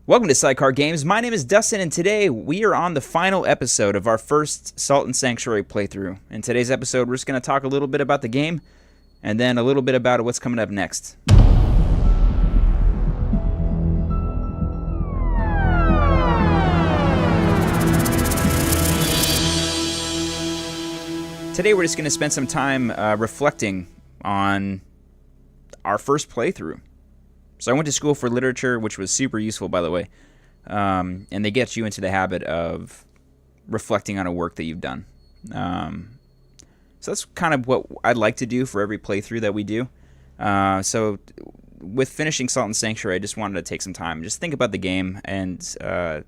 Welcome to Sidecar Games. My name is Dustin, and today we are on the final episode of our first Salt and Sanctuary playthrough. In today's episode, we're just going to talk a little bit about the game, and then a little bit about what's coming up next. Today we're just going to spend some time reflecting on our first playthrough. So I went to school for literature, which was super useful, by the way. And they get you into the habit of reflecting on a work that you've done. So that's kind of what I'd like to do for every playthrough that we do. So with finishing Salt and Sanctuary, I just wanted to take some time, just think about the game and kind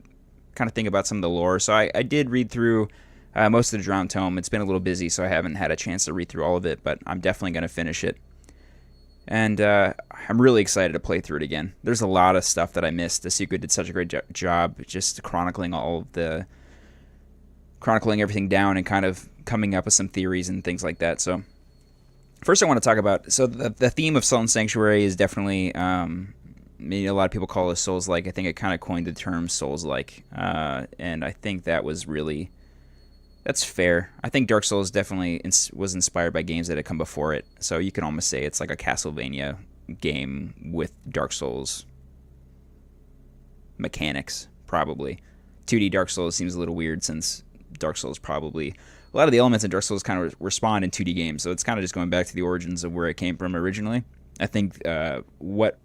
of think about some of the lore. So I did read through most of the Drowned Tome. It's been a little busy, so I haven't had a chance to read through all of it, but I'm definitely going to finish it. And I'm really excited to play through it again. There's a lot of stuff that I missed. Asuka did such a great job just chronicling everything down and kind of coming up with some theories and things like that. So first I want to talk about, the theme of Salt and Sanctuary is definitely, maybe a lot of people call it Souls-like. I think it kind of coined the term Souls-like. And I think that's fair. I think Dark Souls definitely was inspired by games that had come before it. So you can almost say it's like a Castlevania game with Dark Souls mechanics, probably. 2D Dark Souls seems a little weird since Dark Souls probably... A lot of the elements in Dark Souls kind of respond in 2D games. So it's kind of just going back to the origins of where it came from originally. I think what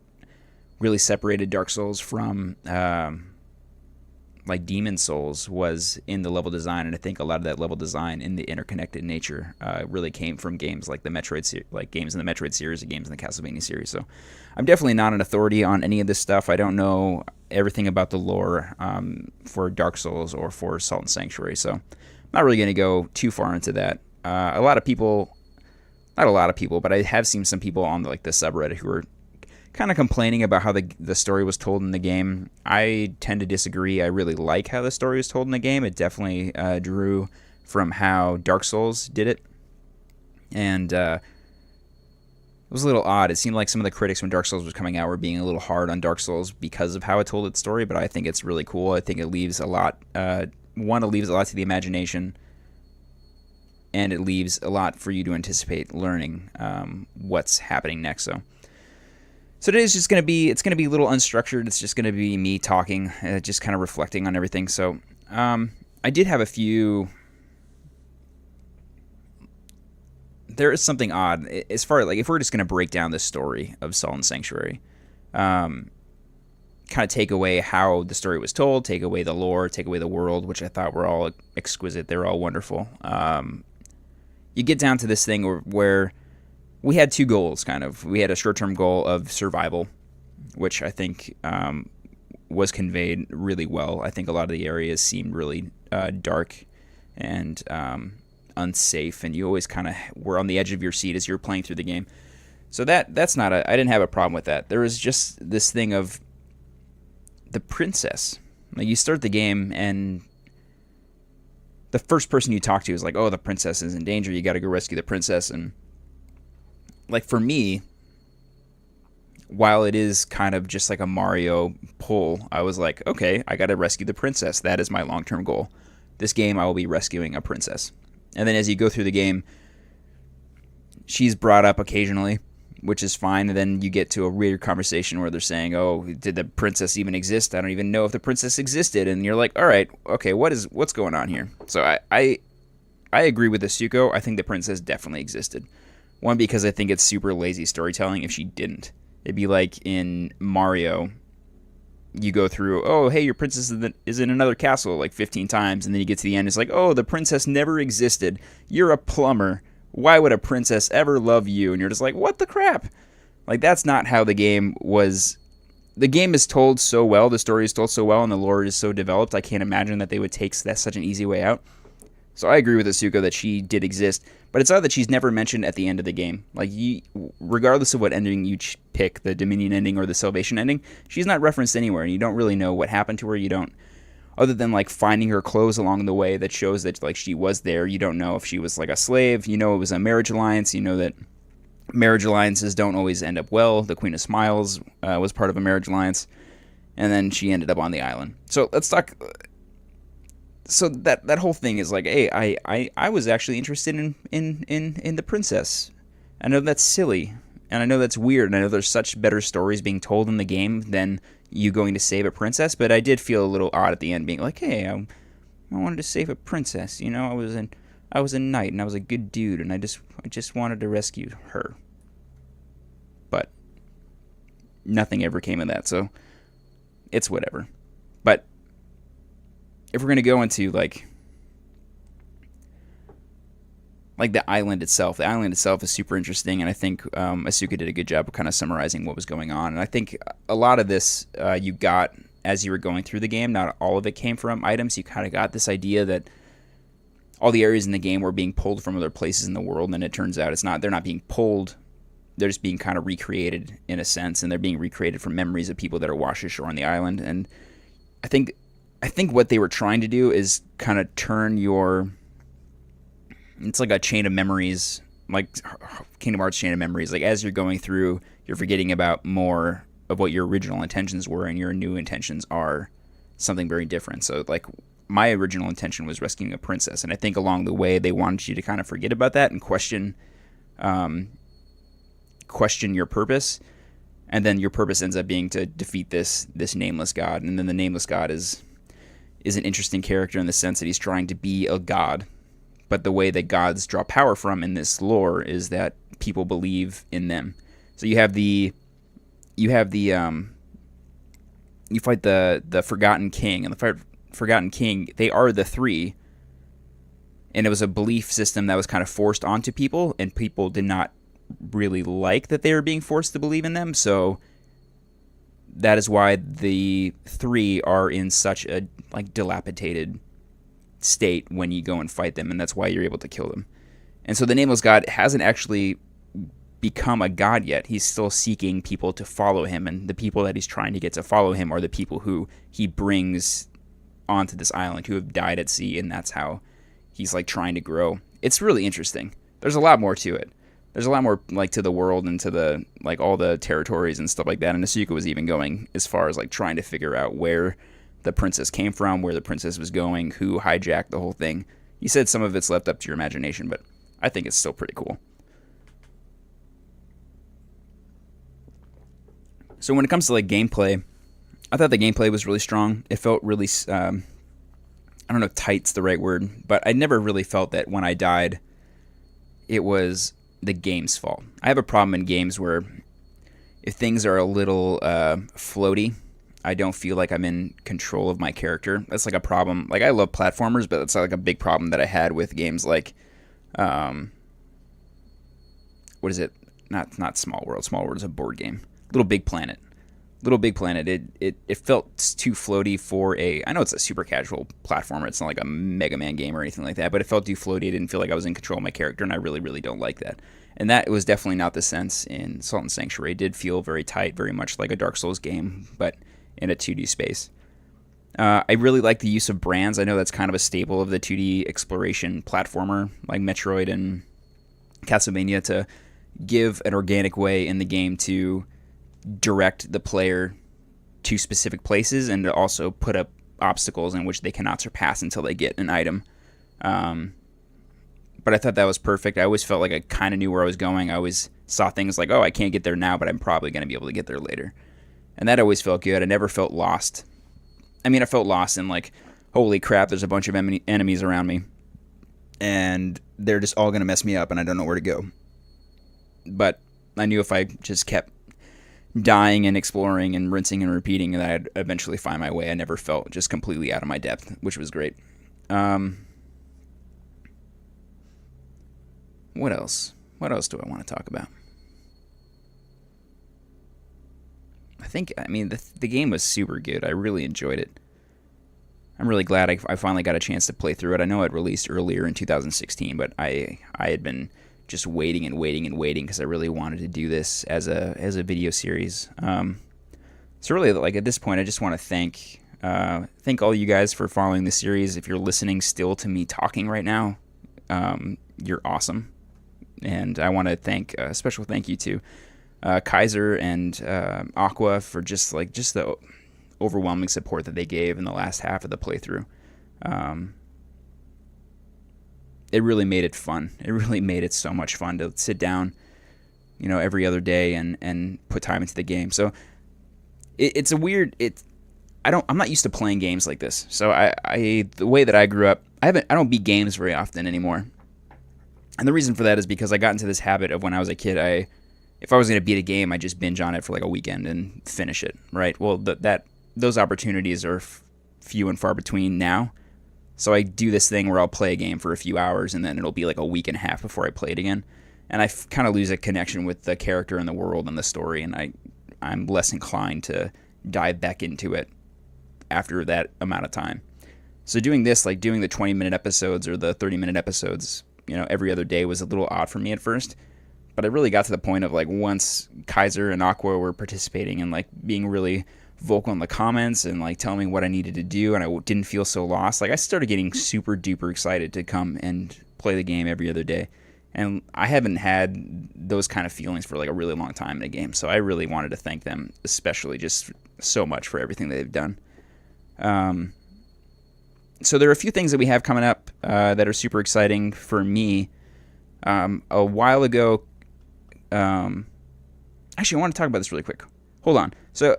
really separated Dark Souls from... like Demon Souls was in the level design, and I think a lot of that level design in the interconnected nature really came from games like the Metroid, like games in the Metroid series, and games in the Castlevania series. So I'm definitely not an authority on any of this stuff. I don't know everything about the lore for Dark Souls or for Salt and Sanctuary, so I'm not really going to go too far into that. Not a lot of people, but I have seen some people on the subreddit who are kind of complaining about how the story was told in the game. I tend to disagree. I really like how the story was told in the game. It definitely drew from how Dark Souls did it. And it was a little odd. It seemed like some of the critics when Dark Souls was coming out were being a little hard on Dark Souls because of how it told its story, but I think it's really cool. I think it leaves a lot, it leaves a lot to the imagination, and it leaves a lot for you to anticipate learning what's happening next. So today's just going to be, it's going to be a little unstructured. It's just going to be me talking, just kind of reflecting on everything. So I did have a few... There is something odd as far as, if we're just going to break down the story of Salt and Sanctuary, kind of take away how the story was told, take away the lore, take away the world, which I thought were all exquisite. They were all wonderful. You get down to this thing where we had two goals, kind of. We had a short-term goal of survival, which I think was conveyed really well. I think a lot of the areas seemed really dark and unsafe, and you always kind of were on the edge of your seat as you were playing through the game. So that's not I didn't have a problem with that. There was just this thing of the princess. Like, you start the game, and the first person you talk to is like, oh, the princess is in danger. You got to go rescue the princess, and... for me, while it is kind of just like a Mario pull, I was like, okay, I got to rescue the princess. That is my long-term goal. This game, I will be rescuing a princess. And then as you go through the game, she's brought up occasionally, which is fine. And then you get to a weird conversation where they're saying, oh, did the princess even exist? I don't even know if the princess existed. And you're like, all right, okay, what's going on here? So I agree with Asuka. I think the princess definitely existed. One, because I think it's super lazy storytelling if she didn't. It'd be like in Mario, you go through, oh, hey, your princess is in another castle 15 times, and then you get to the end, it's like, oh, the princess never existed. You're a plumber. Why would a princess ever love you? And you're just like, what the crap? That's not how the game was. The game is told so well, the story is told so well, and the lore is so developed, I can't imagine that they would take such an easy way out. So I agree with Asuka that she did exist, but it's odd that she's never mentioned at the end of the game. Regardless of what ending you pick, the Dominion ending or the Salvation ending, she's not referenced anywhere, and you don't really know what happened to her. You don't, other than finding her clothes along the way that shows that she was there. You don't know if she was a slave. You know it was a marriage alliance. You know that marriage alliances don't always end up well. The Queen of Smiles was part of a marriage alliance. and then she ended up on the island. So let's talk. So that whole thing is like, hey, I was actually interested in the princess. I know that's silly, and I know that's weird, and I know there's such better stories being told in the game than you going to save a princess, but I did feel a little odd at the end, being like, hey, I wanted to save a princess. You know, I was a knight, and I was a good dude, and I just wanted to rescue her. But nothing ever came of that, so it's whatever. But if we're going to go into like the island itself is super interesting, and I think Asuka did a good job of kind of summarizing what was going on. And I think a lot of this you got as you were going through the game. Not all of it came from items. You kind of got this idea that all the areas in the game were being pulled from other places in the world, and it turns out they're not being pulled. They're just being kind of recreated in a sense, and they're being recreated from memories of people that are washed ashore on the island. And I think what they were trying to do is kind of turn it's like a chain of memories, like Kingdom Hearts chain of memories. Like as you're going through, you're forgetting about more of what your original intentions were, and your new intentions are something very different. So like my original intention was rescuing a princess, and I think along the way they wanted you to kind of forget about that and question your purpose. And then your purpose ends up being to defeat this nameless god. And then the nameless god is an interesting character in the sense that he's trying to be a god. But the way that gods draw power from in this lore is that people believe in them. So you fight the Forgotten King, and the Forgotten King, they are the three. And it was a belief system that was kind of forced onto people, and people did not really like that they were being forced to believe in them. So that is why the three are in such a like dilapidated state when you go and fight them, and that's why you're able to kill them. And so the nameless god hasn't actually become a god yet. He's still seeking people to follow him, and the people that he's trying to get to follow him are the people who he brings onto this island who have died at sea, and that's how he's like trying to grow. It's really interesting. There's a lot more to it. There's a lot more like to the world and to the like all the territories and stuff like that. And Asuka was even going as far as like trying to figure out where the princess came from, where the princess was going, who hijacked the whole thing. You said some of it's left up to your imagination, but I think it's still pretty cool. So when it comes to like gameplay, I thought the gameplay was really strong. It felt really, I don't know if tight's the right word, but I never really felt that when I died, it was the game's fault. I have a problem in games where if things are a little floaty, I don't feel like I'm in control of my character. That's like a problem. Like I love platformers, but it's like a big problem that I had with games like, what is it? Not Small World. Small World is a board game. Little Big Planet. It felt too floaty for I know it's a super casual platformer. It's not like a Mega Man game or anything like that, but it felt too floaty. I didn't feel like I was in control of my character, and I really, really don't like that. And that was definitely not the sense in Salt and Sanctuary. It did feel very tight, very much like a Dark Souls game, but in a 2D space. I really like the use of brands. I know that's kind of a staple of the 2D exploration platformer, like Metroid and Castlevania, to give an organic way in the game to direct the player to specific places and to also put up obstacles in which they cannot surpass until they get an item. But I thought that was perfect. I always felt like I kind of knew where I was going. I always saw things like, oh, I can't get there now, but I'm probably going to be able to get there later. And that always felt good. I never felt lost. I mean, I felt lost in like, holy crap, there's a bunch of enemies around me, and they're just all going to mess me up, and I don't know where to go. But I knew if I just kept dying and exploring and rinsing and repeating, that I'd eventually find my way. I never felt just completely out of my depth, which was great. What else? What else do I want to talk about? I mean, the game was super good. I really enjoyed it. I'm really glad I finally got a chance to play through it. I know it released earlier in 2016, but I had been just waiting because I really wanted to do this as a video series. So really, like at this point, I just want to thank all you guys for following the series. If you're listening still to me talking right now, you're awesome. And I want to thank a special thank you to Kaiser and Aqua for just the overwhelming support that they gave in the last half of the playthrough. It really made it fun. It really made it so much fun to sit down, every other day and put time into the game. So it's a weird. I'm not used to playing games like this. So the way that I grew up, I don't beat games very often anymore. And the reason for that is because I got into this habit of when I was a kid, if I was going to beat a game, I just binge on it for like a weekend and finish it, right? Well, those opportunities are few and far between now. So I do this thing where I'll play a game for a few hours and then it'll be like a week and a half before I play it again. And I kind of lose a connection with the character and the world and the story, and I'm less inclined to dive back into it after that amount of time. So doing this, like doing the 20-minute episodes or the 30-minute episodes, every other day was a little odd for me at first. But I really got to the point of like once Kaiser and Aqua were participating and like being really vocal in the comments and like telling me what I needed to do, and I didn't feel so lost. Like I started getting super duper excited to come and play the game every other day. And I haven't had those kind of feelings for like a really long time in a game. So I really wanted to thank them, especially just so much for everything they've done. So there are a few things that we have coming up that are super exciting for me. A while ago, actually, I want to talk about this really quick. Hold on. So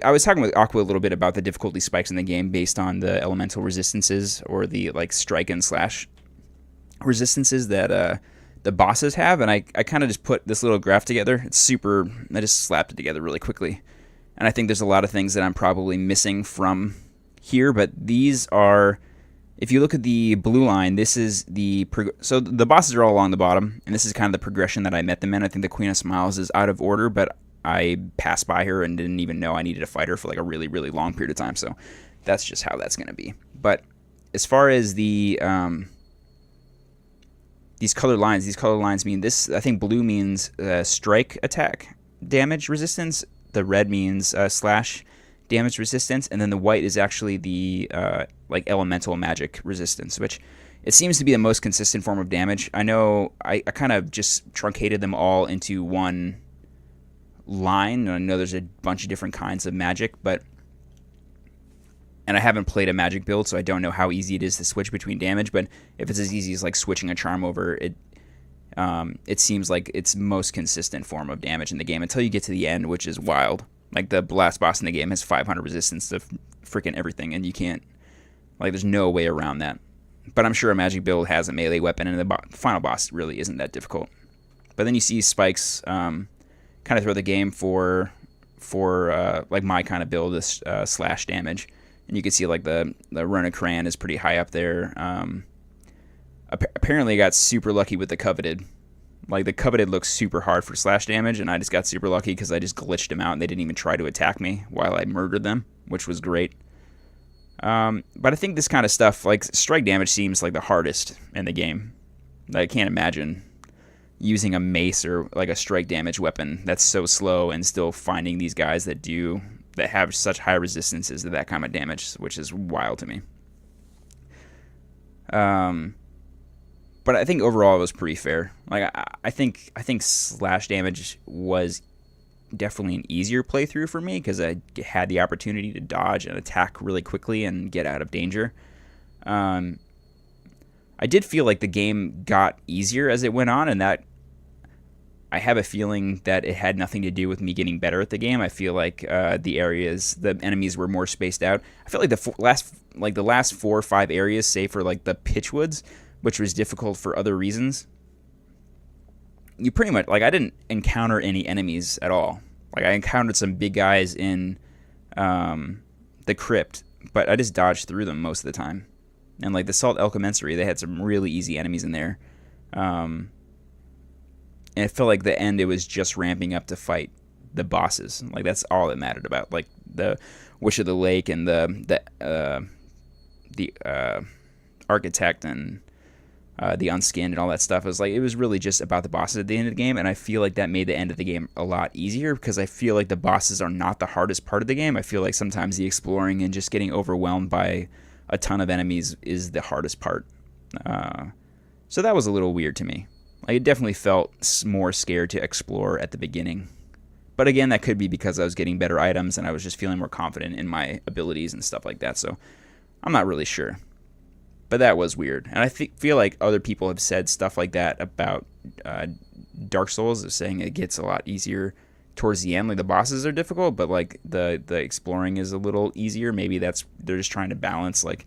I was talking with Aqua a little bit about the difficulty spikes in the game based on the elemental resistances or the like strike and slash resistances that the bosses have, and I kind of just put this little graph together. I just slapped it together really quickly, and I think there's a lot of things that I'm probably missing from here, but these are, if you look at the blue line, this is so the bosses are all along the bottom, and this is kind of the progression that I met them in. I think the Queen of Smiles is out of order, but I passed by her and didn't even know I needed to fight her for like a really, really long period of time, so that's just how that's going to be. But as far as these colored lines mean this. I think blue means strike attack damage resistance. The red means slash damage resistance, and then the white is actually the like elemental magic resistance, which it seems to be the most consistent form of damage. I know I kind of just truncated them all into one line. I know there's a bunch of different kinds of magic, and I haven't played a magic build, so I don't know how easy it is to switch between damage, but if it's as easy as like switching a charm over, it seems like it's most consistent form of damage in the game until you get to the end, which is wild. Like the last boss in the game has 500 resistance to freaking everything, and you can't, like, there's no way around that. But I'm sure a magic build has a melee weapon, and the final boss really isn't that difficult. But then you see spikes kind of throw the game for like my kind of build, this slash damage. And you can see like the Runa Kran is pretty high up there. Apparently I got super lucky with the Coveted. Like the Coveted looks super hard for slash damage, and I just got super lucky because I just glitched them out and they didn't even try to attack me while I murdered them, which was great. But I think this kind of stuff, like strike damage, seems like the hardest in the game. I can't imagine using a mace or like a strike damage weapon that's so slow and still finding these guys that have such high resistances to that kind of damage, which is wild to me. But I think overall it was pretty fair. Like I think slash damage was definitely an easier playthrough for me because I had the opportunity to dodge and attack really quickly and get out of danger. I did feel like the game got easier as it went on, and that I have a feeling that it had nothing to do with me getting better at the game. I feel like the enemies were more spaced out. I feel like the last 4 or 5 areas, save for like the Pitchwoods, which was difficult for other reasons, you pretty much, like, I didn't encounter any enemies at all. Like I encountered some big guys in the crypt, but I just dodged through them most of the time. And like the Salt El Commensary, they had some really easy enemies in there. And it felt like the end, it was just ramping up to fight the bosses. Like that's all that mattered about. Like the Wish of the Lake and the Architect and the Unskinned and all that stuff. It was really just about the bosses at the end of the game, and I feel like that made the end of the game a lot easier because I feel like the bosses are not the hardest part of the game. I feel like sometimes the exploring and just getting overwhelmed by a ton of enemies is the hardest part. So that was a little weird to me. I definitely felt more scared to explore at the beginning. But again, that could be because I was getting better items and I was just feeling more confident in my abilities and stuff like that. So I'm not really sure. But that was weird. And I feel like other people have said stuff like that about Dark Souls, of saying it gets a lot easier towards the end. Like the bosses are difficult, but like the exploring is a little easier. Maybe they're just trying to balance, like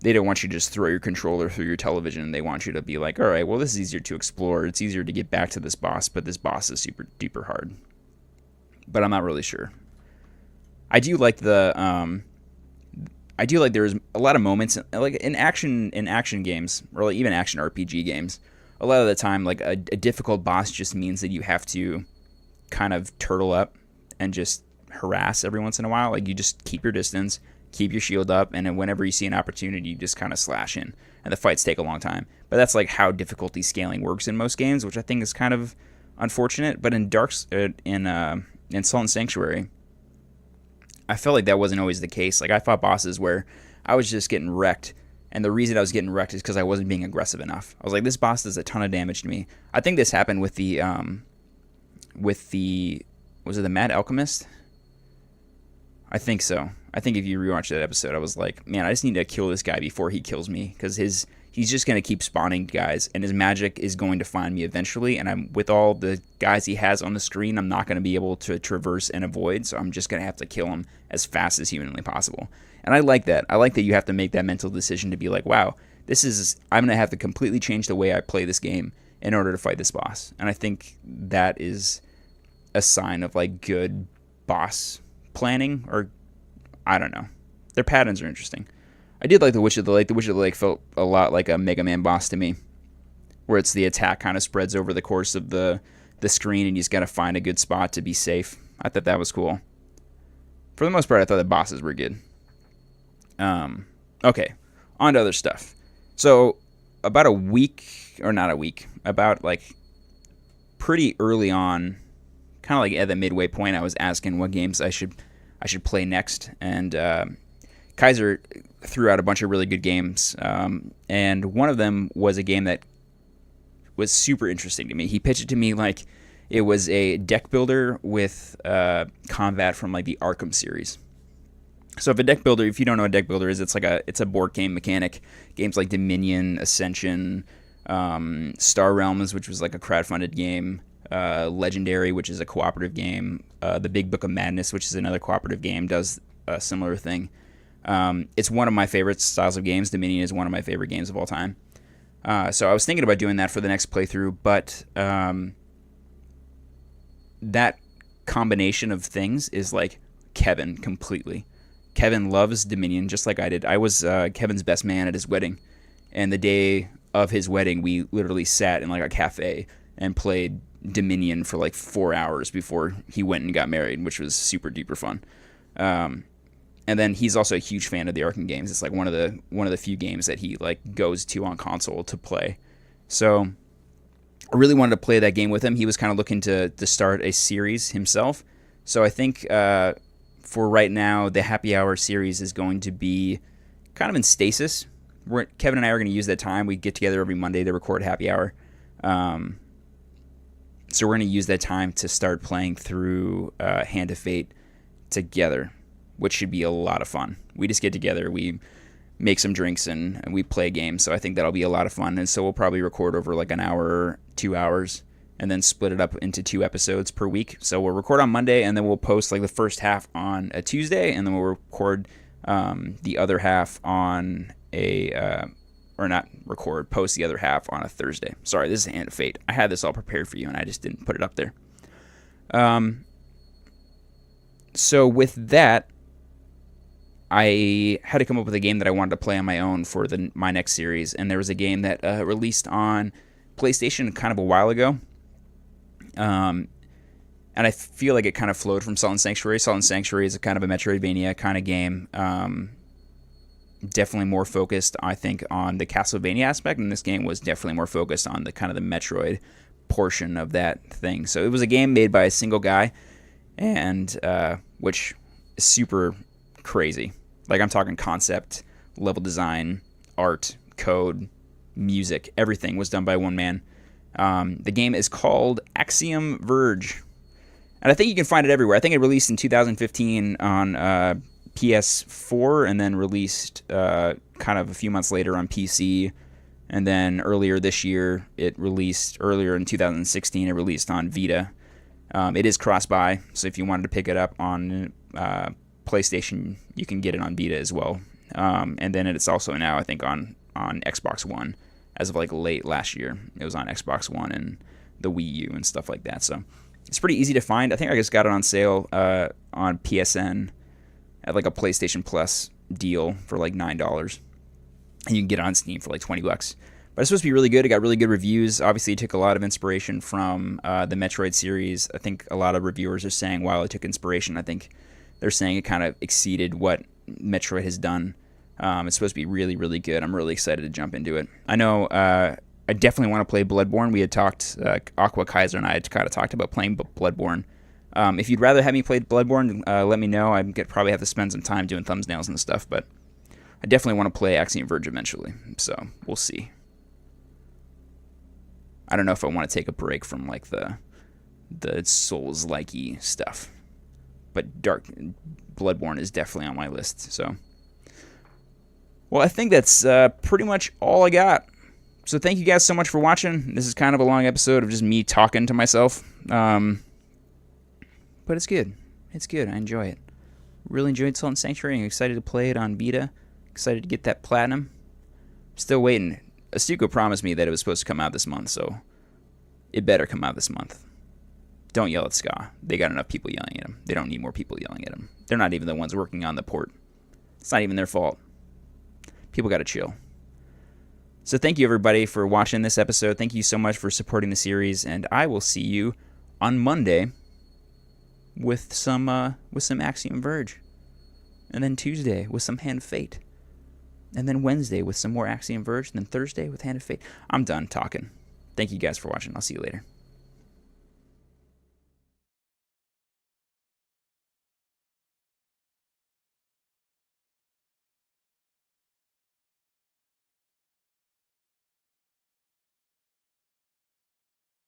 they don't want you to just throw your controller through your television. They want you to be like, all right, well, this is easier to explore. It's easier to get back to this boss, but this boss is super duper hard. But I'm not really sure. I do like there's a lot of moments like in action games, or like even action RPG games. A lot of the time, like a difficult boss just means that you have to kind of turtle up and just harass every once in a while. Like you just keep your distance, keep your shield up, and then whenever you see an opportunity, you just kind of slash in. And the fights take a long time. But that's like how difficulty scaling works in most games, which I think is kind of unfortunate. But in Salt and Sanctuary, I felt like that wasn't always the case. Like I fought bosses where I was just getting wrecked, and the reason I was getting wrecked is because I wasn't being aggressive enough. I was like, this boss does a ton of damage to me. I think this happened with the was it the Mad Alchemist? I think so. I think if you rewatch that episode, I was like, man, I just need to kill this guy before he kills me, because he's just going to keep spawning guys, and his magic is going to find me eventually, and I'm with all the guys he has on the screen, I'm not going to be able to traverse and avoid, so I'm just going to have to kill him as fast as humanly possible. And I like that. I like that you have to make that mental decision to be like, wow, I'm going to have to completely change the way I play this game in order to fight this boss. And I think that is a sign of like good boss planning, or I don't know. Their patterns are interesting. I did like the Witch of the Lake. The Witch of the Lake felt a lot like a Mega Man boss to me, where it's the attack kind of spreads over the course of the screen, and you just got to find a good spot to be safe. I thought that was cool. For the most part, I thought the bosses were good. Okay, on to other stuff. So about like pretty early on, kind of like at the midway point, I was asking what games I should play next, and Kaiser threw out a bunch of really good games, and one of them was a game that was super interesting to me. He pitched it to me like it was a deck builder with combat from like the Arkham series. So if you don't know what a deck builder is, it's a board game mechanic. Games like Dominion, Ascension, Star Realms, which was like a crowdfunded game, Legendary, which is a cooperative game, the Big Book of Madness, which is another cooperative game, does a similar thing. It's one of my favorite styles of games. Dominion is one of my favorite games of all time. So I was thinking about doing that for the next playthrough, but that combination of things is like Kevin completely. Kevin loves Dominion just like I did. I was Kevin's best man at his wedding, and the day of his wedding, we literally sat in like a cafe and played Dominion for like 4 hours before he went and got married, which was super duper fun. And then he's also a huge fan of the Arkham games. It's like one of the few games that he like goes to on console to play. So I really wanted to play that game with him. He was kind of looking to start a series himself. So I think for right now, the Happy Hour series is going to be kind of in stasis. Kevin and I are going to use that time. We get together every Monday to record Happy Hour. So we're going to use that time to start playing through Hand of Fate together, which should be a lot of fun. We just get together, we make some drinks, and we play games. So I think that'll be a lot of fun. And so we'll probably record over like an hour, 2 hours, and then split it up into 2 episodes per week. So we'll record on Monday, and then we'll post like the first half on a Tuesday, and then we'll record the other half on post the other half on a Thursday. Sorry, this is Hand of Fate. I had this all prepared for you, and I just didn't put it up there. So with that, I had to come up with a game that I wanted to play on my own for my next series, and there was a game that released on PlayStation kind of a while ago, and I feel like it kind of flowed from Salt and Sanctuary. Salt and Sanctuary is a kind of a Metroidvania kind of game, definitely more focused, I think, on the Castlevania aspect, and this game was definitely more focused on the kind of the Metroid portion of that thing. So it was a game made by a single guy, and which is super crazy. Like, I'm talking concept, level design, art, code, music, everything was done by one man. The game is called Axiom Verge. And I think you can find it everywhere. I think it released in 2015 on PS4 and then released kind of a few months later on PC. And then earlier this year, earlier in 2016, it released on Vita. It is cross-buy, so if you wanted to pick it up on PlayStation, you can get it on Vita as well. And then it's also now, I think, on Xbox One. As of like late last year, it was on Xbox One and the Wii U and stuff like that. So it's pretty easy to find. I think I just got it on sale on PSN at like a PlayStation Plus deal for like $9. And you can get it on Steam for like $20. But it's supposed to be really good. It got really good reviews. Obviously, it took a lot of inspiration from the Metroid series. I think a lot of reviewers are saying while it took inspiration, I think they're saying it kind of exceeded what Metroid has done. It's supposed to be really, really good. I'm really excited to jump into it. I know I definitely want to play Bloodborne. We had talked, Aqua Kaiser and I had kind of talked about playing Bloodborne. If you'd rather have me play Bloodborne, let me know. I probably have to spend some time doing thumbnails and stuff, but I definitely want to play Axiom Verge eventually, so we'll see. I don't know if I want to take a break from like the Souls-likey stuff, but Bloodborne is definitely on my list. So, well, I think that's pretty much all I got. So thank you guys so much for watching. This is kind of a long episode of just me talking to myself, but it's good. It's good. I enjoy it. Really enjoyed Salt and Sanctuary. I'm excited to play it on Vita. Excited to get that platinum. Still waiting. Astuco promised me that it was supposed to come out this month, so it better come out this month. Don't yell at Ska. They got enough people yelling at him. They don't need more people yelling at him. They're not even the ones working on the port. It's not even their fault. People got to chill. So thank you, everybody, for watching this episode. Thank you so much for supporting the series, and I will see you on Monday with some Axiom Verge, and then Tuesday with some Hand of Fate. And then Wednesday with some more Axiom Verge. And then Thursday with Hand of Fate. I'm done talking. Thank you guys for watching. I'll see you later.